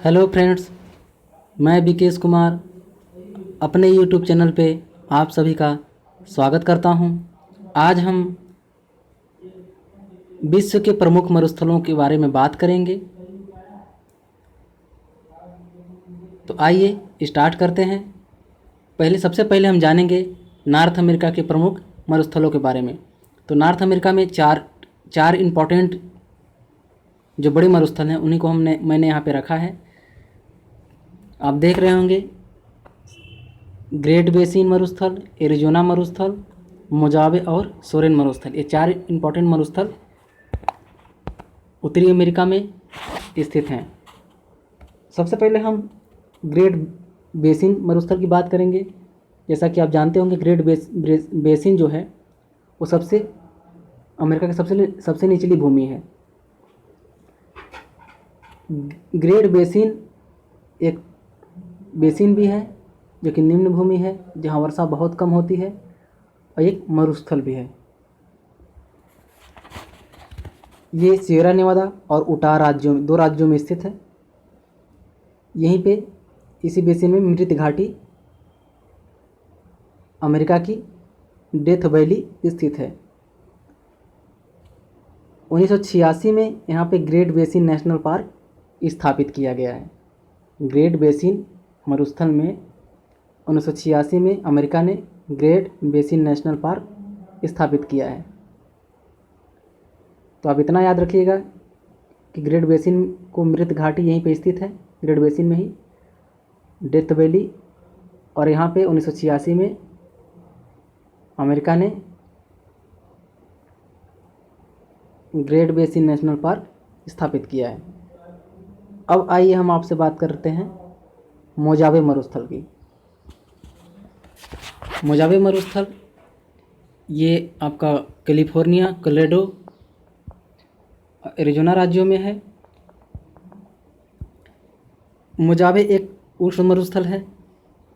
Hello friends, मैं विकेश कुमार अपने YouTube channel पे आप सभी का स्वागत करता हूं। आज हम विश्व के प्रमुख मरुस्थलों के बारे में बात करेंगे। तो आइए स्टार्ट करते हैं। सबसे पहले हम जानेंगे नॉर्थ अमेरिका के प्रमुख मरुस्थलों के बारे में। तो नॉर्थ अमेरिका में चार इम्पोर्टेंट जो बड़े मरुस्थल हैं उन्हीं को मैंने यहाँ पे रखा है। आप देख रहे होंगे ग्रेट बेसिन मरुस्थल, एरिज़ोना मरुस्थल, मोजावे और सोरेन मरुस्थल। ये चार इम्पोर्टेंट मरुस्थल उत्तरी अमेरिका में स्थित हैं। सबसे पहले हम ग्रेट बेसिन मरुस्थल की बात करेंगे। जैसा कि आप जानते होंगे ग्रेट बेसिन जो है वो अमेरिका की सबसे निचली भूमि है। ग्रेट बेसिन एक बेसिन भी है जो कि निम्न भूमि है जहाँ वर्षा बहुत कम होती है, और एक मरुस्थल भी है। ये सियरा नेवादा और उटाह दो राज्यों में स्थित है। यहीं पे इसी बेसिन में मृत घाटी अमेरिका की डेथ वैली स्थित है। 1986 में यहाँ पे ग्रेट बेसिन नेशनल पार्क स्थापित किया गया है। ग्रेट बेसिन मरुस्थल में 1986 में अमेरिका ने ग्रेट बेसिन नेशनल पार्क स्थापित किया है। तो आप इतना याद रखिएगा कि ग्रेट बेसिन को मृत घाटी यहीं पे स्थित है, ग्रेट बेसिन में ही डेथ वैली, और यहाँ पे 1986 में अमेरिका ने ग्रेट बेसिन नेशनल पार्क स्थापित किया है। अब आइए हम आपसे बात करते हैं मोजावे मरुस्थल की। मोजावे मरुस्थल ये आपका कैलिफोर्निया, कोलोराडो, एरिज़ोना राज्यों में है। मोजावे एक उष्ण मरुस्थल है।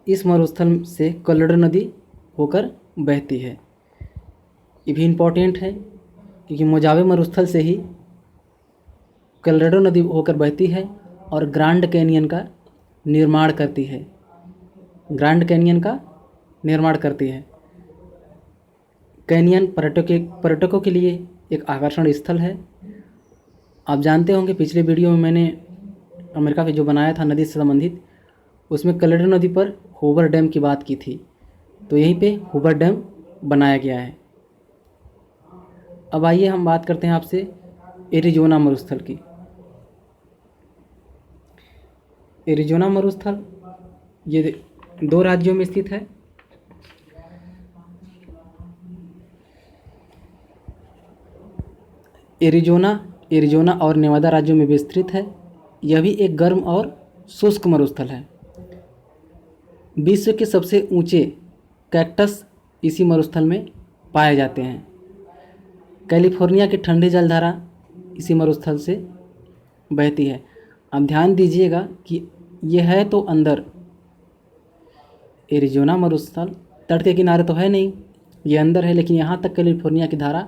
इस मरुस्थल से कोलोराडो नदी होकर बहती है। ये भी इम्पोर्टेंट है क्योंकि मोजावे मरुस्थल से ही कोलोराडो नदी होकर बहती है और ग्रैंड कैनियन का निर्माण करती है। कैनियन पर्यटकों के लिए एक आकर्षण स्थल है। आप जानते होंगे पिछले वीडियो में मैंने अमेरिका के जो बनाया था नदी से संबंधित, उसमें कोलोराडो नदी पर हूवर डैम की बात की थी। तो यहीं पे हूवर डैम बनाया गया है। अब आइए हम बात करते हैं आपसे एरिज़ोना मरुस्थल की। एरिज़ोना मरुस्थल ये दो राज्यों में स्थित है। एरिज़ोना और नेवादा राज्यों में विस्तृत है। यह भी एक गर्म और शुष्क मरुस्थल है। विश्व के सबसे ऊंचे कैक्टस इसी मरुस्थल में पाए जाते हैं। कैलिफोर्निया की ठंडी जलधारा इसी मरुस्थल से बहती है। अब ध्यान दीजिएगा कि यह है तो अंदर, एरिज़ोना मरुस्थल तट के किनारे तो है नहीं, ये अंदर है, लेकिन यहाँ तक कैलिफोर्निया की धारा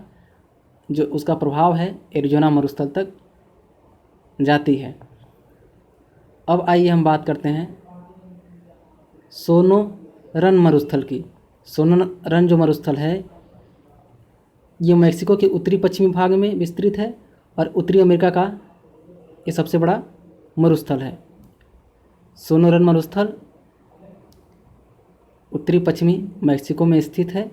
जो उसका प्रभाव है एरिज़ोना मरुस्थल तक जाती है। अब आइए हम बात करते हैं सोनोरन मरुस्थल की। सोनोरन जो मरुस्थल है ये मैक्सिको के उत्तरी पश्चिमी भाग में विस्तृत है और उत्तरी अमेरिका का ये सबसे बड़ा मरुस्थल है। सोनोरन मरुस्थल उत्तरी पश्चिमी मैक्सिको में स्थित है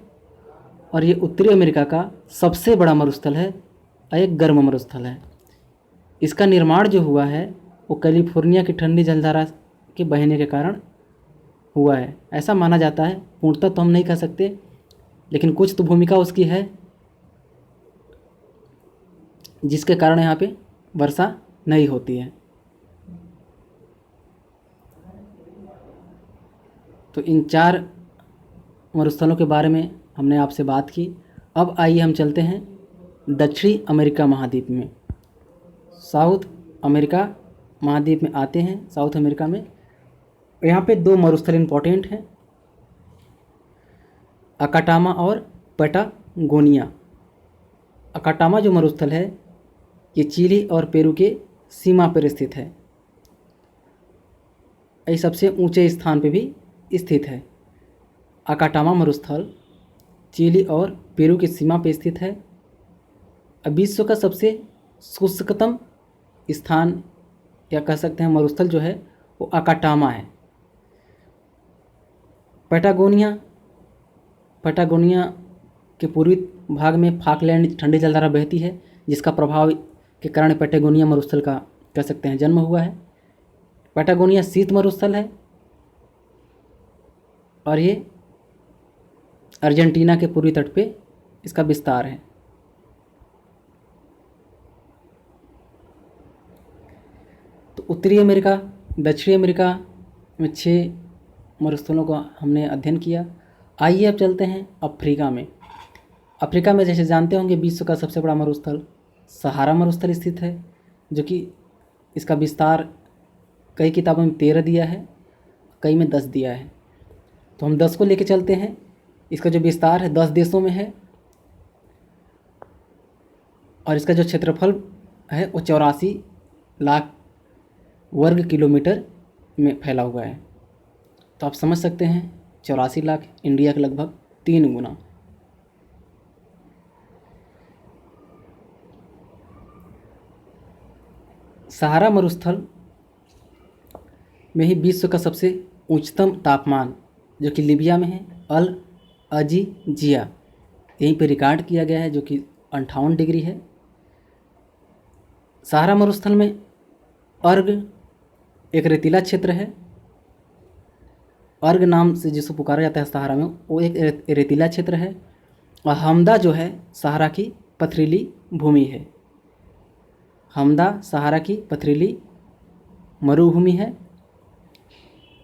और ये उत्तरी अमेरिका का सबसे बड़ा मरुस्थल है और एक गर्म मरुस्थल है। इसका निर्माण जो हुआ है वो कैलिफोर्निया की ठंडी जलधारा के बहने के कारण हुआ है, ऐसा माना जाता है। पूर्णतः तो हम नहीं कह सकते, लेकिन कुछ तो भूमिका उसकी है जिसके कारण यहाँ पे वर्षा नहीं होती है। तो इन चार मरुस्थलों के बारे में हमने आपसे बात की। अब आइए हम चलते हैं दक्षिणी अमेरिका महाद्वीप में। साउथ अमेरिका महाद्वीप में आते हैं। साउथ अमेरिका में यहाँ पे दो मरुस्थल इम्पोर्टेंट हैं, अकाटामा और पैटागोनिया। अकाटामा जो मरुस्थल है ये चिली और पेरू के सीमा पर स्थित है ये सबसे ऊंचे स्थान पे भी स्थित है। अकाटामा मरुस्थल चिली और पेरू की सीमा पर स्थित है। अब विश्व का सबसे शुष्कतम स्थान या कह सकते हैं मरुस्थल जो है वो अकाटामा है। पैटागोनिया के पूर्वी भाग में फाकलैंड ठंडी जलधारा बहती है, जिसका प्रभाव के कारण पैटागोनिया मरुस्थल का कह सकते हैं जन्म हुआ है। पैटागोनिया शीत मरुस्थल है और ये अर्जेंटीना के पूर्वी तट पे इसका विस्तार है। तो उत्तरी अमेरिका, दक्षिणी अमेरिका में 6 मरुस्थलों का हमने अध्ययन किया। आइए अब चलते हैं अफ्रीका में। अफ्रीका में जैसे जानते होंगे विश्व का सबसे बड़ा मरुस्थल सहारा मरुस्थल स्थित है, जो कि इसका विस्तार कई किताबों में 13 दिया है, कई में 10 दिया है। तो हम 10 को लेके चलते हैं। इसका जो विस्तार है 10 देशों में है और इसका जो क्षेत्रफल है वो 84 लाख वर्ग किलोमीटर में फैला हुआ है। तो आप समझ सकते हैं 84 लाख इंडिया के लगभग 3 गुना। सहारा मरुस्थल में ही विश्व का सबसे उच्चतम तापमान जो कि लीबिया में है अल अजीजिया, यहीं पे रिकॉर्ड किया गया है, जो कि 58 डिग्री है। सहारा मरुस्थल में अर्ग एक रेतीला क्षेत्र है। अर्ग नाम से जिसको पुकारा जाता है सहारा में, वो एक रेतीला क्षेत्र है। और हमदा जो है सहारा की पथरीली भूमि है। हमदा सहारा की पथरीली मरुभूमि है।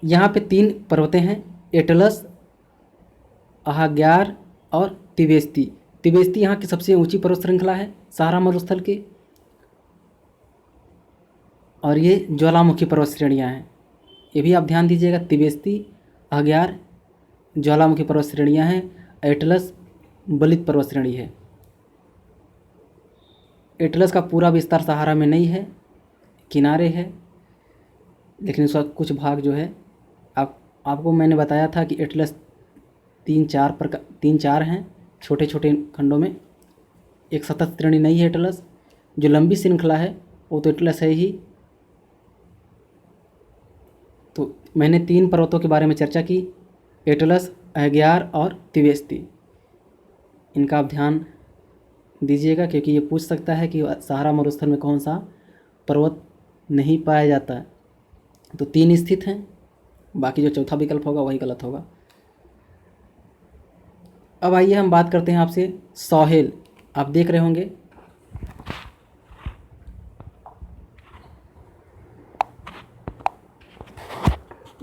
यहाँ पे 3 पर्वतें हैं, एटलस, अहाग्यार और तिबेस्ती। तिबेस्ती यहाँ की सबसे ऊंची पर्वत श्रृंखला है सहारा मरुस्थल की, और ये ज्वालामुखी पर्वत श्रेणियाँ हैं। ये भी आप ध्यान दीजिएगा, तिबेस्ती, अहाग्यार ज्वालामुखी पर्वत श्रेणियाँ हैं। एटलस बलित पर्वत श्रेणी है। एटलस का पूरा विस्तार सहारा में नहीं है, किनारे है, लेकिन उसका कुछ भाग जो है आपको मैंने बताया था कि एटलस 3-4 हैं छोटे छोटे खंडों में। एक सतत श्रेणी नहीं है एटलस। जो लंबी श्रृंखला है वो तो एटलस है ही। तो मैंने 3 पर्वतों के बारे में चर्चा की, एटलस, अहग्यार और तिबेस्ती। इनका आप ध्यान दीजिएगा क्योंकि ये पूछ सकता है कि सहारा मरुस्थल में कौन सा पर्वत नहीं पाया जाता है। तो 3 स्थित हैं, बाकी जो चौथा विकल्प होगा वही गलत होगा। अब आइए हम बात करते हैं आपसे सॉहेल। आप देख रहे होंगे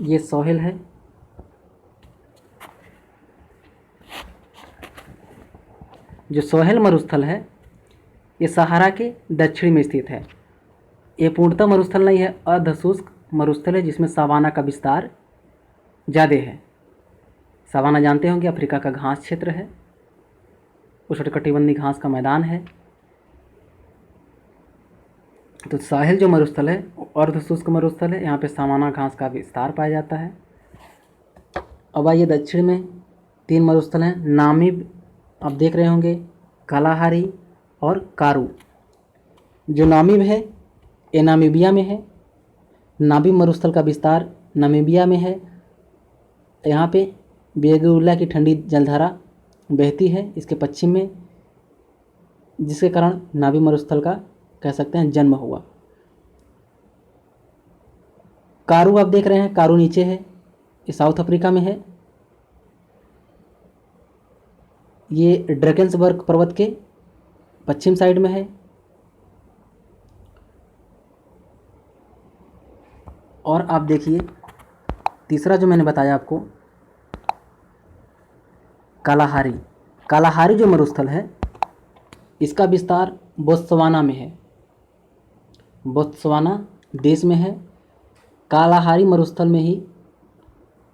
ये सॉहेल है। जो सॉहेल मरुस्थल है ये सहारा के दक्षिण में स्थित है। ये पूर्णतः मरुस्थल नहीं है, अर्धशुष्क मरुस्थल है जिसमें सावाना का विस्तार ज़्यादा है। सावाना जानते होंगे अफ्रीका का घास क्षेत्र है, उष्णकटिबंधीय घास का मैदान है। तो साहिल जो मरुस्थल है अर्धशुष्क मरुस्थल है, यहाँ पे सावाना घास का विस्तार पाया जाता है। अब आइए दक्षिण में 3 मरुस्थल हैं। नामीब आप देख रहे होंगे, कालाहारी और कारू। जो नामीब है ये नामीबिया में है। नामीब मरुस्थल का विस्तार नामीबिया में है। यहाँ पे बेगुला की ठंडी जलधारा बहती है इसके पश्चिम में, जिसके कारण नामीब मरुस्थल का कह सकते हैं जन्म हुआ। कारू आप देख रहे हैं, कारू नीचे है, ये साउथ अफ्रीका में है। ये ड्रैकेंसबर्ग पर्वत के पश्चिम साइड में है। और आप देखिए तीसरा जो मैंने बताया आपको कालाहारी। कालाहारी जो मरुस्थल है इसका विस्तार बोत्सवाना में है, बोत्सवाना देश में है। कालाहारी मरुस्थल में ही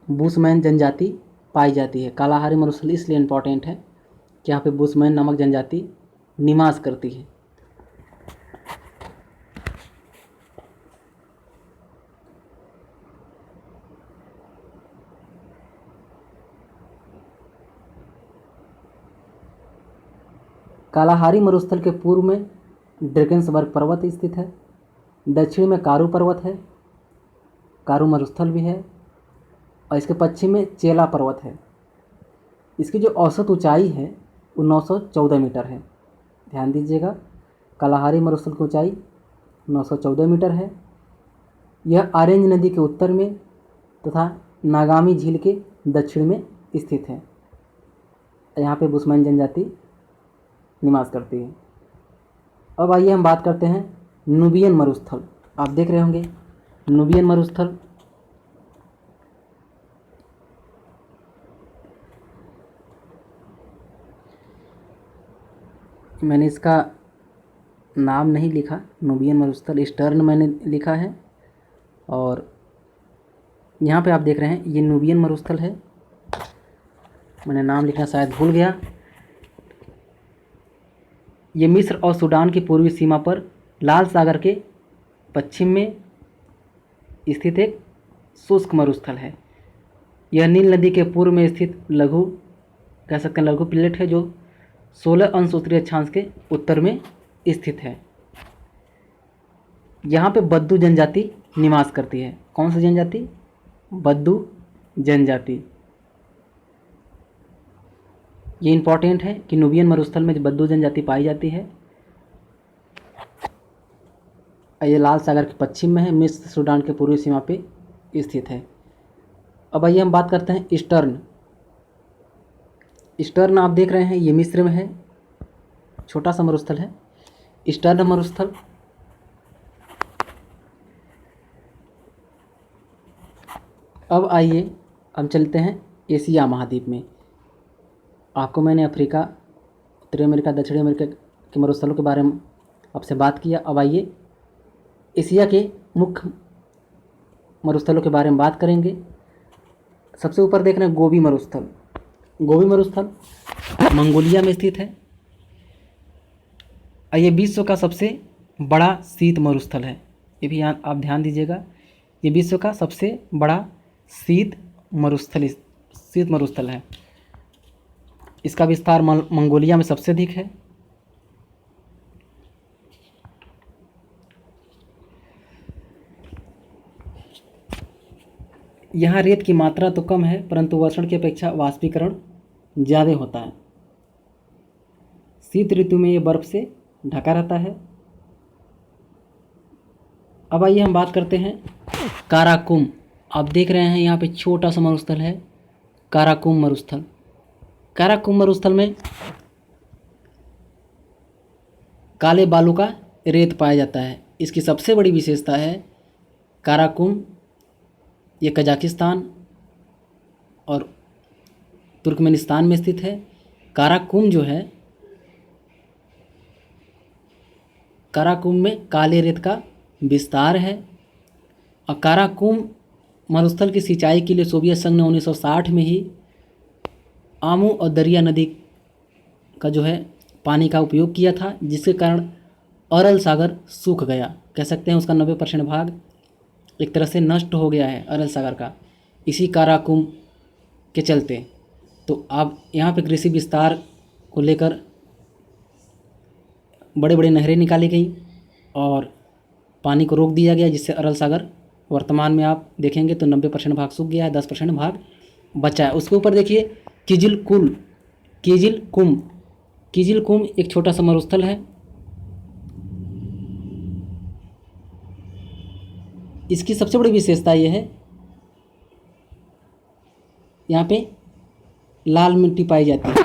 बुशमैन जनजाति पाई जाती है। कालाहारी मरुस्थल इसलिए इम्पॉर्टेंट है कि यहाँ पे बुशमैन नामक जनजाति निवास करती है। कालाहारी मरुस्थल के पूर्व में ड्रेकेंसबर्ग पर्वत स्थित है। दक्षिण में कारू पर्वत है, कारू मरुस्थल भी है, और इसके पश्चिम में चेला पर्वत है। इसकी जो औसत ऊंचाई है वो 914 मीटर है। ध्यान दीजिएगा, कालाहारी मरुस्थल की ऊंचाई 914 मीटर है। यह ऑरेंज नदी के उत्तर में तथा नागामी झील के दक्षिण में स्थित है। यहाँ पे बुशमैन जनजाति निवास करती है। अब आइए हम बात करते हैं नुबियन मरुस्थल। आप देख रहे होंगे नुबियन मरुस्थल। मैंने इसका नाम नहीं लिखा, नुबियन मरुस्थल ईस्टर्न मैंने लिखा है, और यहाँ पे आप देख रहे हैं ये नुबियन मरुस्थल है। मैंने नाम लिखना शायद भूल गया। ये मिस्र और सूडान की पूर्वी सीमा पर लाल सागर के पश्चिम में स्थित एक शुष्क मरुस्थल है। यह नील नदी के पूर्व में स्थित लघु कह सकते हैं लघु प्लेट है, जो 16 अंश उत्तरी अक्षांश के उत्तर में स्थित है। यहाँ पे बद्दू जनजाति निवास करती है। कौन सी जनजाति? बद्दू जनजाति। ये इम्पॉर्टेंट है कि नुबियन मरुस्थल में बद्दू जनजाति पाई जाती है। ये लाल सागर के पश्चिम में है, मिस्र सूडान के पूर्वी सीमा पे स्थित है। अब आइए हम बात करते हैं ईस्टर्न। ईस्टर्न आप देख रहे हैं ये मिस्र में है, छोटा सा मरुस्थल है ईस्टर्न मरुस्थल। अब आइए हम चलते हैं एशिया महाद्वीप में। आपको मैंने अफ्रीका, उत्तरी अमेरिका, दक्षिणी अमेरिका के मरुस्थलों के बारे में आपसे बात किया। अब आइए एशिया के मुख्य मरुस्थलों के बारे में बात करेंगे। सबसे ऊपर देख रहे हैं गोबी मरुस्थल। गोबी मरुस्थल मंगोलिया में स्थित है। ये विश्व का सबसे बड़ा शीत मरुस्थल है। ये भी आप ध्यान दीजिएगा, ये विश्व का सबसे बड़ा शीत मरुस्थल है। इसका विस्तार मंगोलिया में सबसे अधिक है। यहाँ रेत की मात्रा तो कम है, परंतु वर्षण की अपेक्षा वाष्पीकरण ज़्यादा होता है। शीत ऋतु में ये बर्फ से ढका रहता है। अब आइए हम बात करते हैं काराकुम। आप देख रहे हैं यहाँ पे छोटा सा मरुस्थल है काराकुम मरुस्थल। काराकुम मरुस्थल में काले बालू का रेत पाया जाता है। इसकी सबसे बड़ी विशेषता है काराकुम, ये कजाकिस्तान और तुर्कमेनिस्तान में स्थित है। काराकुम जो है, काराकुम में काले रेत का विस्तार है। और काराकुम मरुस्थल की सिंचाई के लिए सोवियत संघ ने 1960 में ही आमू और दरिया नदी का जो है पानी का उपयोग किया था, जिसके कारण अरल सागर सूख गया। कह सकते हैं उसका 90% भाग एक तरह से नष्ट हो गया है अरल सागर का, इसी काराकुम के चलते। तो अब यहाँ पे कृषि विस्तार को लेकर बड़े बड़े नहरें निकाली गई और पानी को रोक दिया गया, जिससे अरल सागर वर्तमान में आप देखेंगे तो 90% भाग सूख गया है, 10% भाग बचा है। उसके ऊपर देखिए किजिलकुम एक छोटा सा मरुस्थल है। इसकी सबसे बड़ी विशेषता ये है, यहाँ पे लाल मिट्टी पाई जाती है।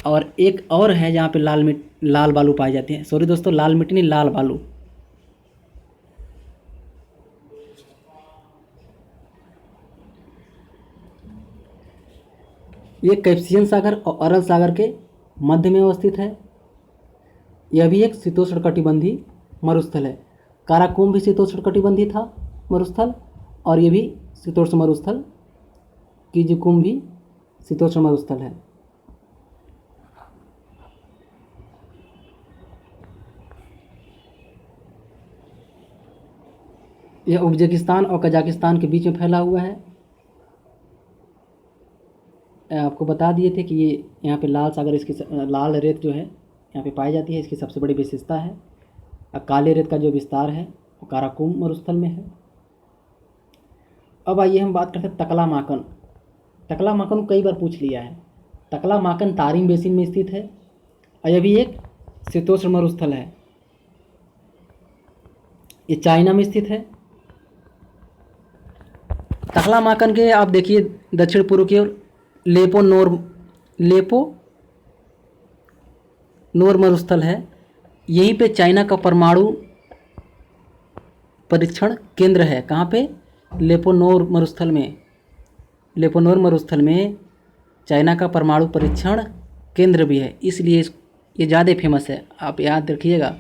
और एक और है जहाँ पे लाल बालू पाई जाती है। सॉरी दोस्तों, लाल मिट्टी नहीं, लाल बालू। ये कैस्पियन सागर और अरल सागर के मध्य में अवस्थित है। यह भी एक शीतोष्णकटिबंधीय मरुस्थल है। काराकुम भी शीतोष्णकटिबंधीय था मरुस्थल, और ये भी शीतोष्ण मरुस्थल किजिकुम भी शीतोष्ण मरुस्थल है। यह उज्बेकिस्तान और कजाकिस्तान के बीच में फैला हुआ है। आपको बता दिए थे कि ये यहाँ पे लाल सागर, इसकी लाल रेत जो है यहाँ पे पाई जाती है। इसकी सबसे बड़ी विशेषता है काले रेत का जो विस्तार है वो काराकोरम मरुस्थल में है। अब आइए हम बात करते हैं तकला माकन। तकला माकन को कई बार पूछ लिया है। तकला माकन तारिम बेसिन में स्थित है और यह भी एक शीतोष्ण मरुस्थल है। ये चाइना में स्थित है। तकला माकन के आप देखिए दक्षिण पूर्व की ओर लेपो नोर मरुस्थल है। यहीं पे चाइना का परमाणु परीक्षण केंद्र है। कहाँ पे? लेपोनोर मरुस्थल में चाइना का परमाणु परीक्षण केंद्र भी है, इसलिए ये ज़्यादा फेमस है। आप याद रखिएगा,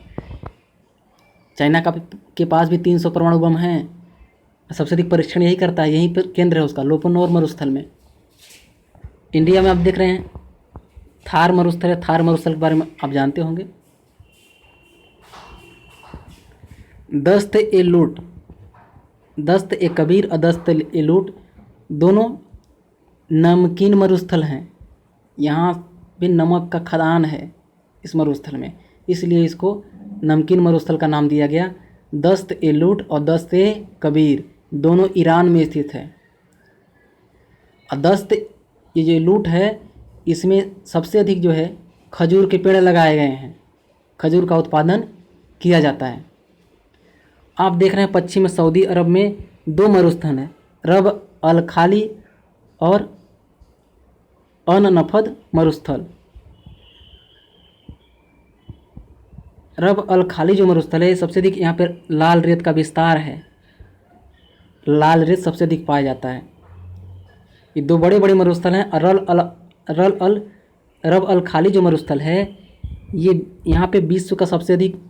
चाइना के पास भी 300 परमाणु बम हैं। सबसे अधिक परीक्षण यही करता है, यहीं पर केंद्र है उसका, लेपोनोर मरुस्थल में। इंडिया में आप देख रहे हैं थार मरुस्थल है। थार मरुस्थल के बारे में आप जानते होंगे। दस्त ए कबीर और दस्त ए लूट दोनों नमकीन मरुस्थल हैं। यहाँ पे नमक का खदान है इस मरुस्थल में, इसलिए इसको नमकीन मरुस्थल का नाम दिया गया। दस्त ए लूट और दस्त ए कबीर दोनों ईरान में स्थित है। और दस्त ये जो लूट है, इसमें सबसे अधिक जो है खजूर के पेड़ लगाए गए हैं। खजूर का उत्पादन किया जाता है। आप देख रहे हैं पश्चिम सऊदी अरब में 2 मरुस्थल हैं, रब अल खाली और अन नफद मरुस्थल। रब अल खाली जो मरुस्थल है, सबसे अधिक यहाँ पर लाल रेत का विस्तार है। लाल रेत सबसे अधिक पाया जाता है। ये 2 बड़े बड़े मरुस्थल हैं। रब अल खाली जो मरुस्थल है, ये यहाँ पे विश्व का सबसे अधिक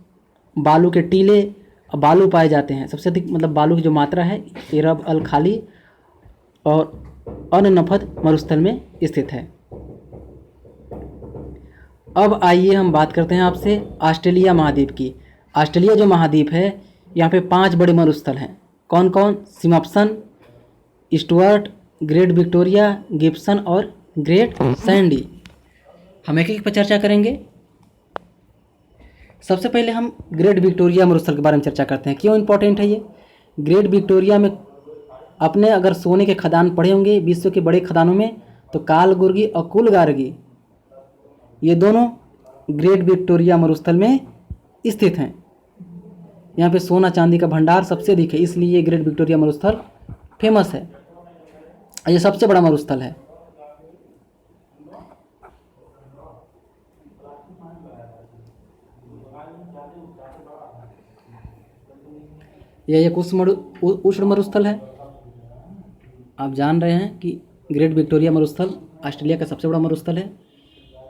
बालू के टीले और बालू पाए जाते हैं। सबसे अधिक मतलब बालू की जो मात्रा है, ये रब अल खाली और अन नफद मरुस्थल में स्थित है। अब आइए हम बात करते हैं आपसे ऑस्ट्रेलिया महाद्वीप की। ऑस्ट्रेलिया जो महाद्वीप है, यहाँ पे 5 बड़े मरुस्थल हैं। कौन कौन? सिमप्सन, स्टुअर्ट, ग्रेट विक्टोरिया, गिब्सन और ग्रेट सैंडी। हम एक एक पर चर्चा करेंगे। सबसे पहले हम ग्रेट विक्टोरिया मरुस्थल के बारे में चर्चा करते हैं। क्यों इम्पोर्टेंट है ये? ग्रेट विक्टोरिया में अपने अगर सोने के खदान पढ़े होंगे विश्व के बड़े खदानों में, तो कालगुर्गी और कुलगार्गी, ये दोनों ग्रेट विक्टोरिया मरुस्थल में स्थित हैं। यहाँ पे सोना चांदी का भंडार सबसे अधिक है, इसलिए ये ग्रेट विक्टोरिया मरुस्थल फेमस है। ये सबसे बड़ा मरुस्थल है। यह एक उष्ण मरुस्थल है। आप जान रहे हैं कि ग्रेट विक्टोरिया मरुस्थल ऑस्ट्रेलिया का सबसे बड़ा मरुस्थल है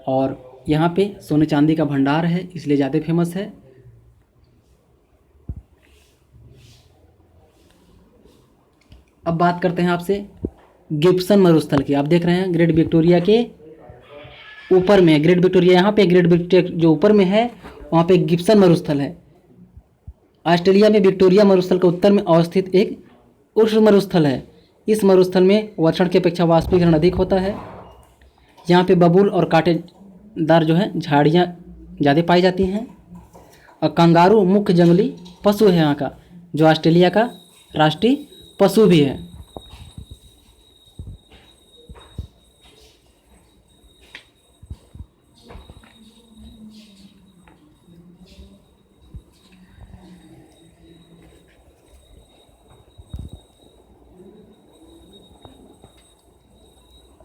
और यहाँ पे सोने चांदी का भंडार है, इसलिए ज़्यादा फेमस है। अब बात करते हैं आपसे गिब्सन मरुस्थल की। आप देख रहे हैं ग्रेट विक्टोरिया के ऊपर में, ग्रेट विक्टोरिया यहाँ पे, ग्रेट विक्टोरिया जो ऊपर में है वहाँ पे गिब्सन मरुस्थल है। ऑस्ट्रेलिया में विक्टोरिया मरुस्थल के उत्तर में अवस्थित एक उष्ण मरुस्थल है। इस मरुस्थल में वर्षण की अपेक्षा वाष्पीकरण अधिक होता है। यहाँ पे बबूल और कांटेदार जो है झाड़ियाँ ज़्यादा पाई जाती हैं। और कंगारू मुख्य जंगली पशु है यहाँ का, जो ऑस्ट्रेलिया का राष्ट्रीय पशु भी है।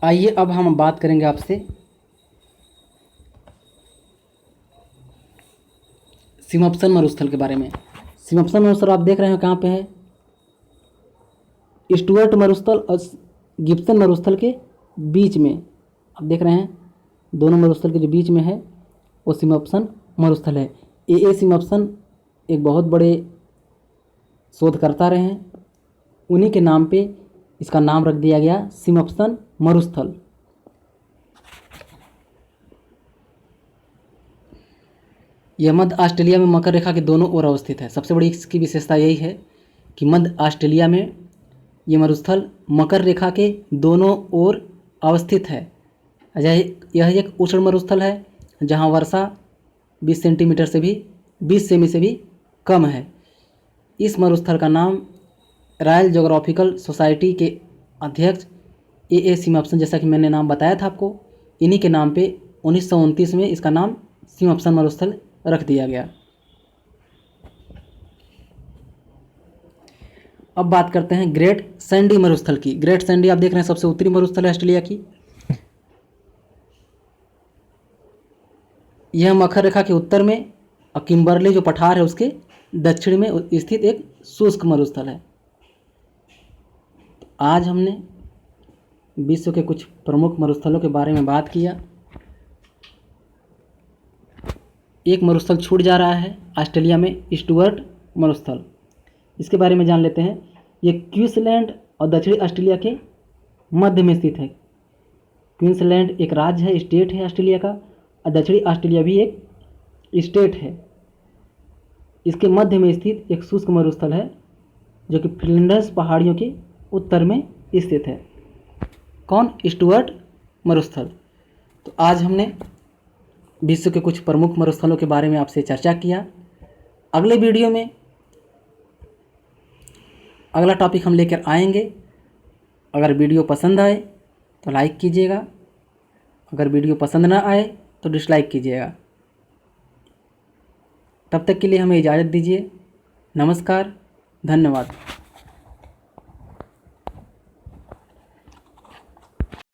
आइए अब हम बात करेंगे आपसे सिमप्सन मरुस्थल के बारे में। सिमप्सन मरुस्थल आप देख रहे हैं कहाँ पे है? स्टुअर्ट मरुस्थल और गिब्सन मरुस्थल के बीच में। आप देख रहे हैं दोनों मरुस्थल के जो बीच में है वो सिमप्सन मरुस्थल है। ए सिमप्सन एक बहुत बड़े शोधकर्ता रहे हैं, उन्हीं के नाम पे इसका नाम रख दिया गया सिमप्सन मरुस्थल। यह मध्य ऑस्ट्रेलिया में मकर रेखा के दोनों ओर अवस्थित है। सबसे बड़ी इसकी विशेषता यही है कि मध्य ऑस्ट्रेलिया में ये मरुस्थल मकर रेखा के दोनों ओर अवस्थित है। यह एक उष्ण मरुस्थल है जहाँ वर्षा 20 सेंटीमीटर से भी 20 सेमी से भी कम है। इस मरुस्थल का नाम रॉयल ज्योग्राफिकल सोसाइटी के अध्यक्ष ए सिम्पसन, जैसा कि मैंने नाम बताया था आपको, इन्हीं के नाम पे 1929 में इसका नाम सिम्पसन मरुस्थल रख दिया गया। अब बात करते हैं ग्रेट सैंडी मरुस्थल की। ग्रेट सैंडी आप देख रहे हैं सबसे उत्तरी मरुस्थल है ऑस्ट्रेलिया की। यह मकर रेखा के उत्तर में और किम्बरले जो पठार है उसके दक्षिण में स्थित एक शुष्क मरुस्थल है। आज हमने विश्व के कुछ प्रमुख मरुस्थलों के बारे में बात किया। एक मरुस्थल छूट जा रहा है ऑस्ट्रेलिया में, स्टुअर्ट मरुस्थल। इसके बारे में जान लेते हैं। ये क्वींसलैंड और दक्षिणी ऑस्ट्रेलिया के मध्य में स्थित है। क्वींसलैंड एक राज्य है, स्टेट है ऑस्ट्रेलिया का, और दक्षिणी ऑस्ट्रेलिया भी एक स्टेट है। इसके मध्य में स्थित एक शुष्क मरुस्थल है जो कि फ्लिंडर्स पहाड़ियों के उत्तर में स्थित है। कौन? स्टुअर्ट मरुस्थल। तो आज हमने विश्व के कुछ प्रमुख मरुस्थलों के बारे में आपसे चर्चा किया। अगले वीडियो में अगला टॉपिक हम लेकर आएंगे। अगर वीडियो पसंद आए तो लाइक कीजिएगा, अगर वीडियो पसंद ना आए तो डिसलाइक कीजिएगा। तब तक के लिए हमें इजाज़त दीजिए। नमस्कार, धन्यवाद।